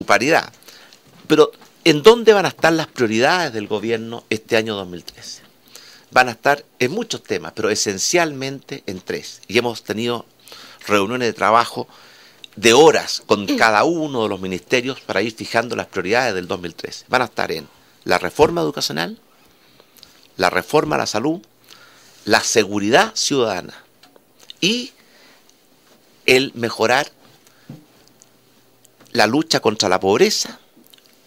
paridad. Pero, ¿en dónde van a estar las prioridades del gobierno este año 2013? Van a estar en muchos temas, pero esencialmente en 3. Y hemos tenido reuniones de trabajo de horas con cada uno de los ministerios para ir fijando las prioridades del 2013. Van a estar en la reforma educacional, la reforma a la salud, la seguridad ciudadana y el mejorar la lucha contra la pobreza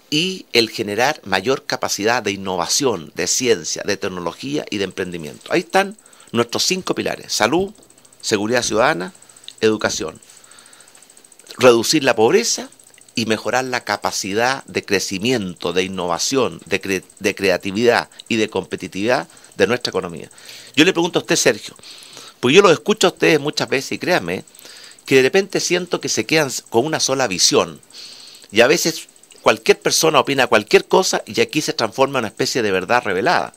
y el generar mayor capacidad de innovación, de ciencia, de tecnología y de emprendimiento. Ahí están nuestros 5 pilares: salud, seguridad ciudadana, educación, reducir la pobreza y mejorar la capacidad de crecimiento, de innovación, de creatividad y de competitividad de nuestra economía. Yo le pregunto a usted, Sergio, porque yo lo escucho a ustedes muchas veces y créanme que de repente siento que se quedan con una sola visión y a veces cualquier persona opina cualquier cosa y aquí se transforma en una especie de verdad revelada.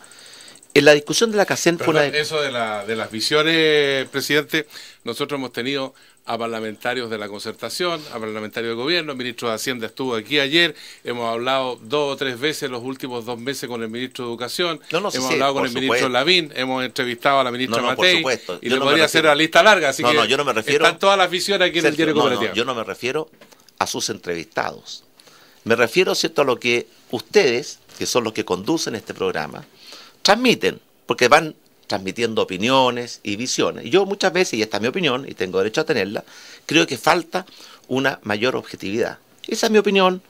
En la discusión de la CACEN fue una... Eso de las visiones, presidente, nosotros hemos tenido a parlamentarios de la concertación, a parlamentarios del gobierno, el ministro de Hacienda estuvo aquí ayer, hemos hablado 2 o 3 veces los últimos 2 meses con el ministro de Educación, hemos hablado con el ministro Lavín, hemos entrevistado a la ministra Matei, y le podría hacer la lista larga, así que yo no me refiero, están todas las visiones aquí en el diario Cooperativa. Yo no me refiero a sus entrevistados, me refiero, ¿cierto?, a lo que ustedes, que son los que conducen este programa, transmiten, porque van transmitiendo opiniones y visiones. Y yo muchas veces, y esta es mi opinión, y tengo derecho a tenerla, creo que falta una mayor objetividad. Esa es mi opinión.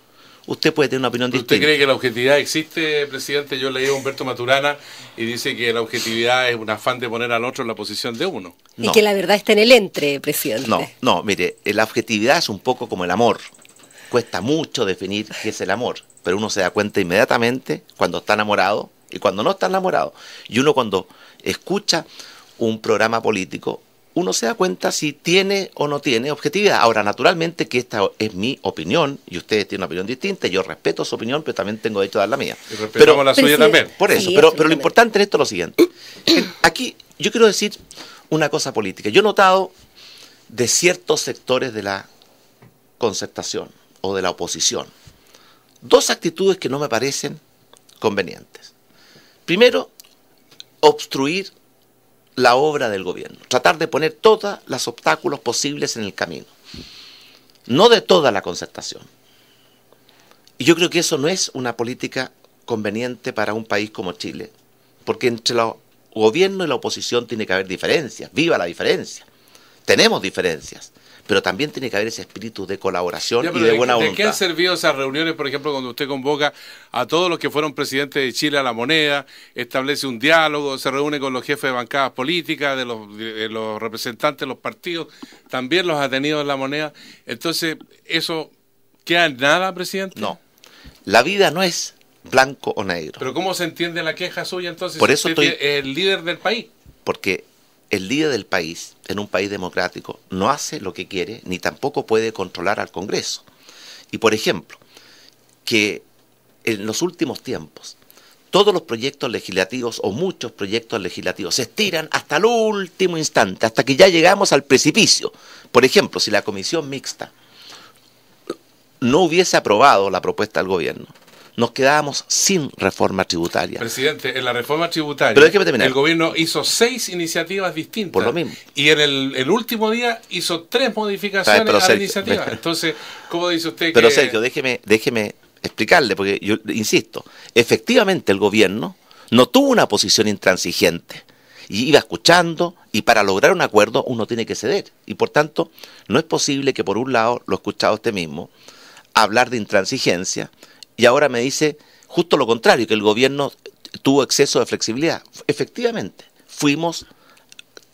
Usted puede tener una opinión distinta. ¿Usted cree que la objetividad existe, presidente? Yo leí a Humberto Maturana y dice que la objetividad es un afán de poner al otro en la posición de uno. Y que la verdad está en el entre, presidente. No, mire, la objetividad es un poco como el amor. Cuesta mucho definir qué es el amor, pero uno se da cuenta inmediatamente cuando está enamorado y cuando no está enamorado. Y uno cuando escucha un programa político, uno se da cuenta si tiene o no tiene objetividad. Ahora, naturalmente que esta es mi opinión, y ustedes tienen una opinión distinta, yo respeto su opinión, pero también tengo derecho a dar la mía. Y respetamos la suya también. Por eso, sí, pero lo importante en esto es lo siguiente. Aquí yo quiero decir una cosa política. Yo he notado de ciertos sectores de la concertación o de la oposición 2 actitudes que no me parecen convenientes. Primero, obstruir la obra del gobierno, tratar de poner todos los obstáculos posibles en el camino, no de toda la concertación. Y yo creo que eso no es una política conveniente para un país como Chile, porque entre el gobierno y la oposición tiene que haber diferencias, viva la diferencia, tenemos diferencias, pero también tiene que haber ese espíritu de colaboración y de buena voluntad. ¿De qué han servido esas reuniones, por ejemplo, cuando usted convoca a todos los que fueron presidentes de Chile a la moneda, establece un diálogo, se reúne con los jefes de bancadas políticas, de los representantes de los partidos, también los ha tenido en la moneda? Entonces, ¿eso queda en nada, presidente? No, la vida no es blanco o negro. ¿Pero cómo se entiende la queja suya entonces? Por eso usted es el líder del país. Porque el líder del país, en un país democrático, no hace lo que quiere, ni tampoco puede controlar al Congreso. Y por ejemplo, que en los últimos tiempos, todos los proyectos legislativos o muchos proyectos legislativos se estiran hasta el último instante, hasta que ya llegamos al precipicio. Por ejemplo, si la comisión mixta no hubiese aprobado la propuesta del gobierno, nos quedábamos sin reforma tributaria. Presidente, en la reforma tributaria, pero déjeme terminar, el gobierno hizo 6 iniciativas distintas. Por lo mismo. Y en el último día hizo 3 modificaciones a la iniciativa. Entonces, ¿cómo dice usted que...? Pero Sergio, déjeme explicarle, porque yo insisto, efectivamente el gobierno no tuvo una posición intransigente. Y iba escuchando, y para lograr un acuerdo uno tiene que ceder. Y por tanto, no es posible que por un lado, lo he escuchado usted mismo, hablar de intransigencia, y ahora me dice justo lo contrario, que el gobierno tuvo exceso de flexibilidad. Efectivamente, fuimos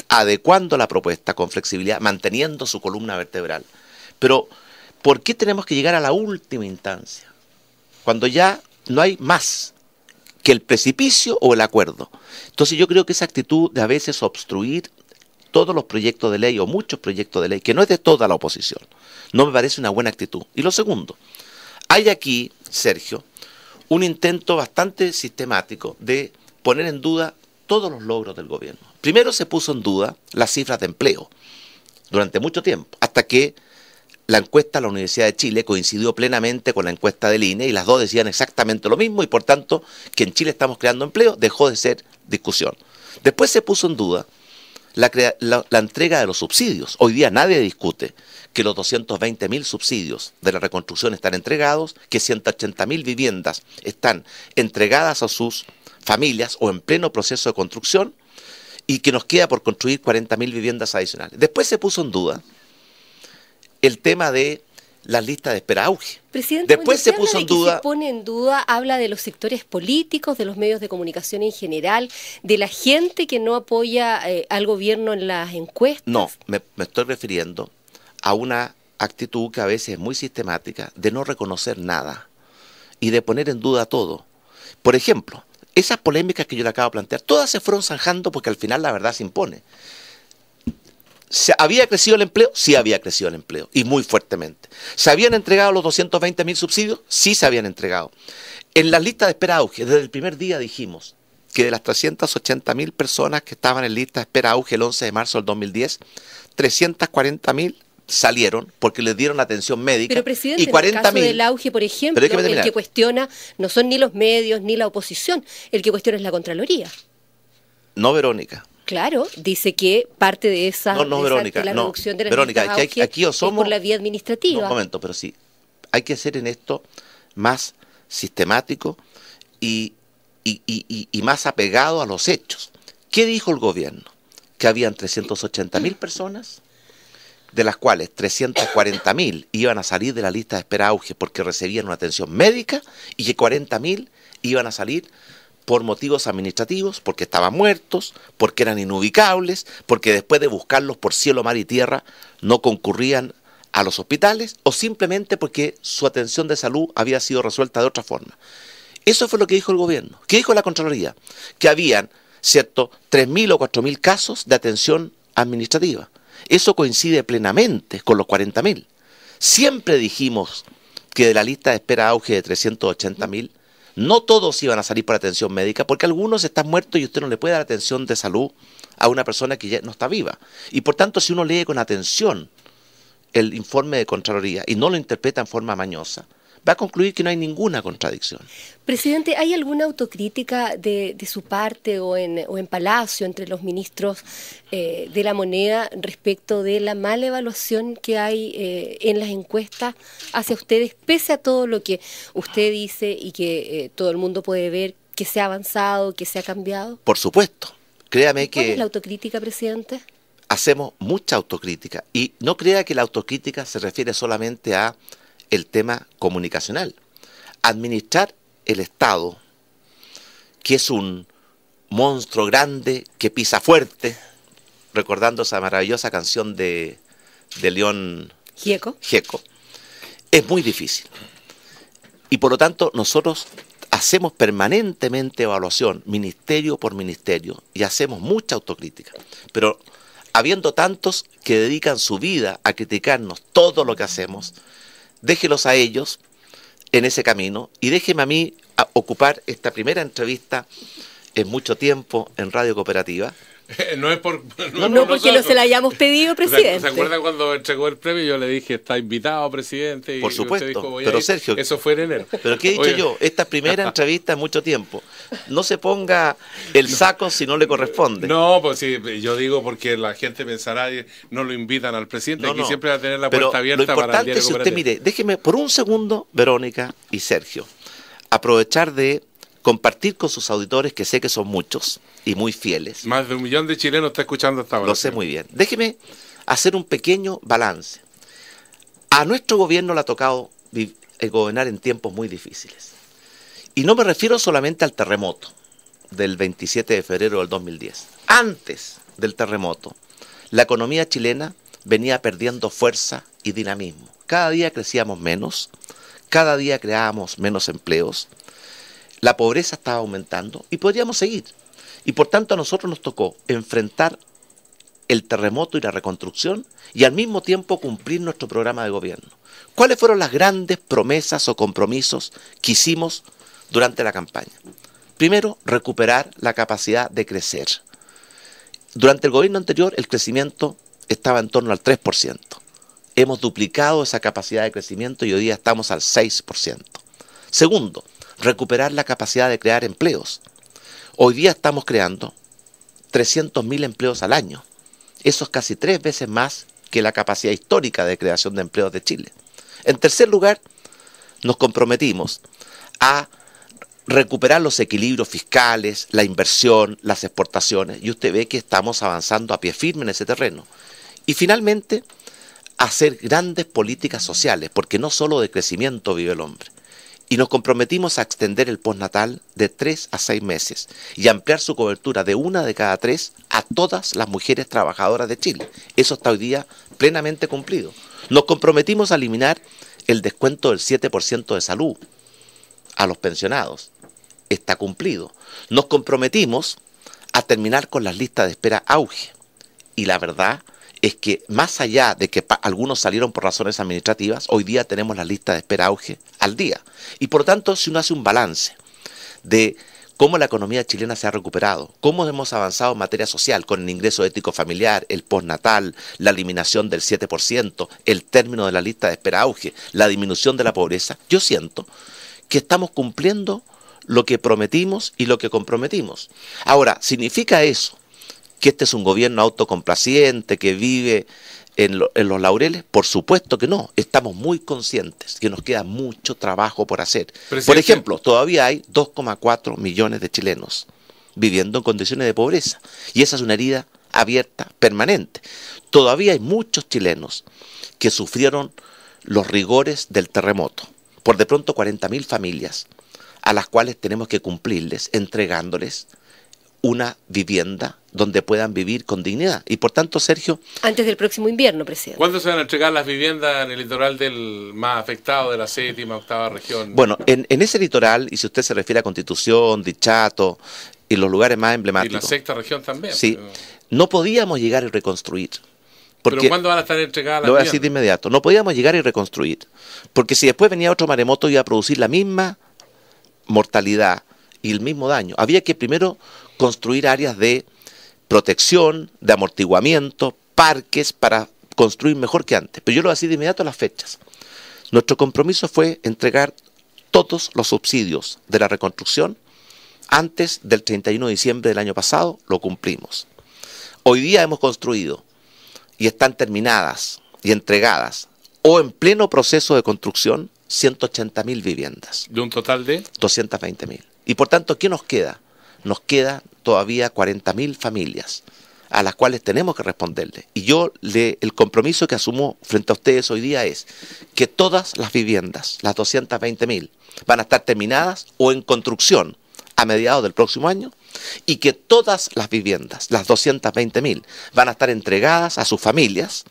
adecuando la propuesta con flexibilidad, manteniendo su columna vertebral. Pero, ¿por qué tenemos que llegar a la última instancia? Cuando ya no hay más que el precipicio o el acuerdo. Entonces yo creo que esa actitud de a veces obstruir todos los proyectos de ley o muchos proyectos de ley, que no es de toda la oposición, no me parece una buena actitud. Y lo segundo, hay aquí, Sergio, un intento bastante sistemático de poner en duda todos los logros del gobierno. Primero se puso en duda las cifras de empleo durante mucho tiempo, hasta que la encuesta de la Universidad de Chile coincidió plenamente con la encuesta del INE y las dos decían exactamente lo mismo y por tanto que en Chile estamos creando empleo dejó de ser discusión. Después se puso en duda la entrega de los subsidios. Hoy día nadie discute que los 220.000 subsidios de la reconstrucción están entregados, que 180.000 viviendas están entregadas a sus familias o en pleno proceso de construcción y que nos queda por construir 40.000 viviendas adicionales. Después se puso en duda el tema de las listas de espera auge. Presidente, después se puso en duda. Se pone en duda, habla de los sectores políticos, de los medios de comunicación en general, de la gente que no apoya al gobierno en las encuestas. No, me estoy refiriendo a una actitud que a veces es muy sistemática de no reconocer nada y de poner en duda todo. Por ejemplo, esas polémicas que yo le acabo de plantear, todas se fueron zanjando porque al final la verdad se impone. ¿Había crecido el empleo? Sí había crecido el empleo, y muy fuertemente. ¿Se habían entregado los 220.000 subsidios? Sí se habían entregado. En las listas de espera auge, desde el primer día dijimos que de las 380.000 personas que estaban en lista de espera auge el 11 de marzo del 2010, 340.000 salieron porque les dieron atención médica. Pero, presidente, y 40.000, en el caso del auge, por ejemplo, el que cuestiona no son ni los medios ni la oposición, el que cuestiona es la Contraloría. No, Verónica. Claro, dice que parte de esa, Verónica, de la reducción de las Verónica, listas auge aquí o somos, es por la vía administrativa. No, un momento, pero sí, hay que ser en esto más sistemático y más apegado a los hechos. ¿Qué dijo el gobierno? Que habían 380.000 personas, de las cuales 340.000 iban a salir de la lista de espera auge porque recibían una atención médica y que 40.000 iban a salir por motivos administrativos, porque estaban muertos, porque eran inubicables, porque después de buscarlos por cielo, mar y tierra no concurrían a los hospitales o simplemente porque su atención de salud había sido resuelta de otra forma. Eso fue lo que dijo el gobierno. ¿Qué dijo la Contraloría? Que habían, ¿cierto?, 3.000 o 4.000 casos de atención administrativa. Eso coincide plenamente con los 40.000. Siempre dijimos que de la lista de espera auge de 380.000, no todos iban a salir por atención médica, porque algunos están muertos y usted no le puede dar atención de salud a una persona que ya no está viva. Y por tanto, si uno lee con atención el informe de Contraloría y no lo interpreta en forma mañosa, va a concluir que no hay ninguna contradicción. Presidente, ¿hay alguna autocrítica de su parte o en Palacio entre los ministros de la moneda respecto de la mala evaluación que hay en las encuestas hacia ustedes, pese a todo lo que usted dice y que todo el mundo puede ver, que se ha avanzado, que se ha cambiado? Por supuesto. Créame que... ¿Cuál es la autocrítica, presidente? Hacemos mucha autocrítica y no crea que la autocrítica se refiere solamente a el tema comunicacional. Administrar el Estado, que es un monstruo grande que pisa fuerte, recordando esa maravillosa canción de León Gieco, es muy difícil. Y por lo tanto nosotros hacemos permanentemente evaluación, ministerio por ministerio, y hacemos mucha autocrítica. Pero habiendo tantos que dedican su vida a criticarnos todo lo que hacemos, déjelos a ellos en ese camino y déjeme a mí ocupar esta primera entrevista en mucho tiempo en Radio Cooperativa. No es por... No porque no se la hayamos pedido, presidente. ¿Se acuerda cuando entregó el premio? Yo le dije, está invitado, presidente. Y por supuesto, usted dijo, pero Sergio... Eso fue en enero. Pero ¿qué he dicho yo? Esta primera entrevista en mucho tiempo. No se ponga el saco si no le corresponde. No, pues sí, yo digo porque la gente pensará, no lo invitan al presidente. Aquí siempre va a tener la puerta abierta para el diario Cooperativa. Lo importante es, usted mire, déjeme por un segundo, Verónica y Sergio, aprovechar de compartir con sus auditores, que sé que son muchos y muy fieles. Más de 1 millón de chilenos está escuchando hasta ahora. Lo sé muy bien. Déjeme hacer un pequeño balance. A nuestro gobierno le ha tocado gobernar en tiempos muy difíciles. Y no me refiero solamente al terremoto del 27 de febrero del 2010. Antes del terremoto, la economía chilena venía perdiendo fuerza y dinamismo. Cada día crecíamos menos, cada día creábamos menos empleos, la pobreza estaba aumentando y podríamos seguir. Y por tanto a nosotros nos tocó enfrentar el terremoto y la reconstrucción y al mismo tiempo cumplir nuestro programa de gobierno. ¿Cuáles fueron las grandes promesas o compromisos que hicimos durante la campaña? Primero, recuperar la capacidad de crecer. Durante el gobierno anterior el crecimiento estaba en torno al 3%. hemos duplicado esa capacidad de crecimiento y hoy día estamos al 6%. Segundo, recuperar la capacidad de crear empleos. Hoy día estamos creando 300.000 empleos al año. Eso es casi 3 veces más que la capacidad histórica de creación de empleos de Chile. En tercer lugar, nos comprometimos a recuperar los equilibrios fiscales, la inversión, las exportaciones, y usted ve que estamos avanzando a pie firme en ese terreno. Y finalmente, hacer grandes políticas sociales, porque no solo de crecimiento vive el hombre. Y nos comprometimos a extender el postnatal de 3 a 6 meses y ampliar su cobertura de 1 de cada 3 a todas las mujeres trabajadoras de Chile. Eso está hoy día plenamente cumplido. Nos comprometimos a eliminar el descuento del 7% de salud a los pensionados. Está cumplido. Nos comprometimos a terminar con las listas de espera auge. Y la verdad es que más allá de que algunos salieron por razones administrativas, hoy día tenemos la lista de espera auge al día. Y por lo tanto, si uno hace un balance de cómo la economía chilena se ha recuperado, cómo hemos avanzado en materia social con el ingreso ético familiar, el postnatal, la eliminación del 7%, el término de la lista de espera auge, la disminución de la pobreza, yo siento que estamos cumpliendo lo que prometimos y lo que comprometimos. Ahora, ¿significa eso que este es un gobierno autocomplaciente, que vive en los laureles? Por supuesto que no. Estamos muy conscientes que nos queda mucho trabajo por hacer. Presidente. Por ejemplo, todavía hay 2,4 millones de chilenos viviendo en condiciones de pobreza. Y esa es una herida abierta, permanente. Todavía hay muchos chilenos que sufrieron los rigores del terremoto. Por de pronto 40.000 familias a las cuales tenemos que cumplirles entregándoles una vivienda donde puedan vivir con dignidad. Y por tanto, Sergio... Antes del próximo invierno, presidente. ¿Cuándo se van a entregar las viviendas en el litoral del más afectado de la 7ª, 8ª región? Bueno, en ese litoral, y si usted se refiere a Constitución, Dichato y los lugares más Y emblemáticos... la 6ª región también. Sí, Pero... no podíamos llegar y reconstruir. Porque, ¿pero cuándo van a estar entregadas las lo voy a viviendas? decir de inmediato, no podíamos llegar y reconstruir. Porque si después venía otro maremoto iba a producir la misma mortalidad y el mismo daño. Había que primero construir áreas de protección, de amortiguamiento, parques para construir mejor que antes. Pero yo lo voy a decir de inmediato las fechas. Nuestro compromiso fue entregar todos los subsidios de la reconstrucción antes del 31 de diciembre del año pasado. Lo cumplimos. Hoy día hemos construido y están terminadas y entregadas o en pleno proceso de construcción 180.000 viviendas. ¿De un total de? 220.000. Y por tanto, ¿qué nos queda? Nos queda todavía 40.000 familias a las cuales tenemos que responderle. Y yo el compromiso que asumo frente a ustedes hoy día es que todas las viviendas, las 220.000, van a estar terminadas o en construcción a mediados del próximo año, y que todas las viviendas, las 220.000, van a estar entregadas a sus familias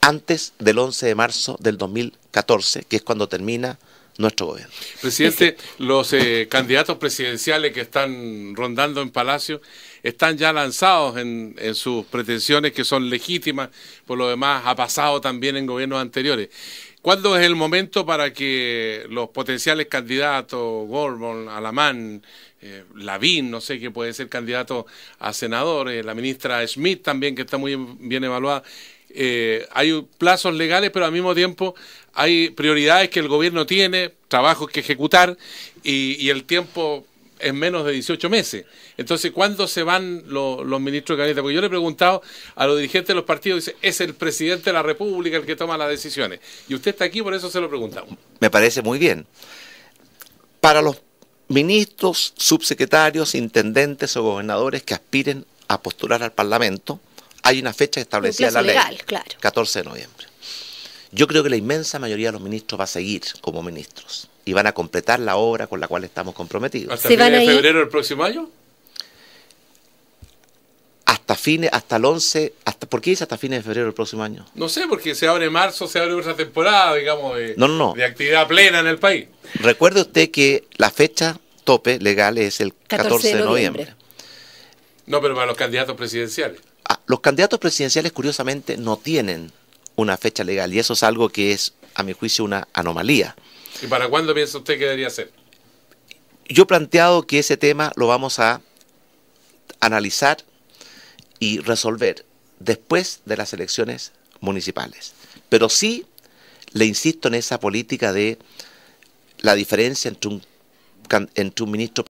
antes del 11 de marzo del 2014, que es cuando termina nuestro gobierno. Presidente, los candidatos presidenciales que están rondando en Palacio están ya lanzados en sus pretensiones, que son legítimas, por lo demás ha pasado también en gobiernos anteriores. ¿Cuándo es el momento para que los potenciales candidatos, Gorbón, Alamán, Lavín, no sé, que puede ser candidato a senador, la ministra Schmidt también, que está muy bien evaluada, hay plazos legales, pero al mismo tiempo hay prioridades que el gobierno tiene, trabajos que ejecutar, y el tiempo es menos de 18 meses. Entonces, ¿cuándo se van los ministros de gabinete? Porque yo le he preguntado a los dirigentes de los partidos, dice, es el presidente de la República el que toma las decisiones. Y usted está aquí, por eso se lo preguntamos. Me parece muy bien. Para los ministros, subsecretarios, intendentes o gobernadores que aspiren a postular al Parlamento, hay una fecha establecida en la ley, legal, claro. 14 de noviembre. Yo creo que la inmensa mayoría de los ministros va a seguir como ministros y van a completar la obra con la cual estamos comprometidos. ¿Hasta fines de febrero del próximo año? Hasta el 11, ¿por qué dice hasta fines de febrero del próximo año? No sé, porque se abre marzo, se abre otra temporada, digamos, de actividad plena en el país. Recuerde usted que la fecha tope legal es el 14 de noviembre. No, pero para los candidatos presidenciales. Los candidatos presidenciales, curiosamente, no tienen una fecha legal, y eso es algo que es, a mi juicio, una anomalía. ¿Y para cuándo piensa usted que debería ser? Yo he planteado que ese tema lo vamos a analizar y resolver después de las elecciones municipales. Pero sí le insisto en esa política de la diferencia entre un ministro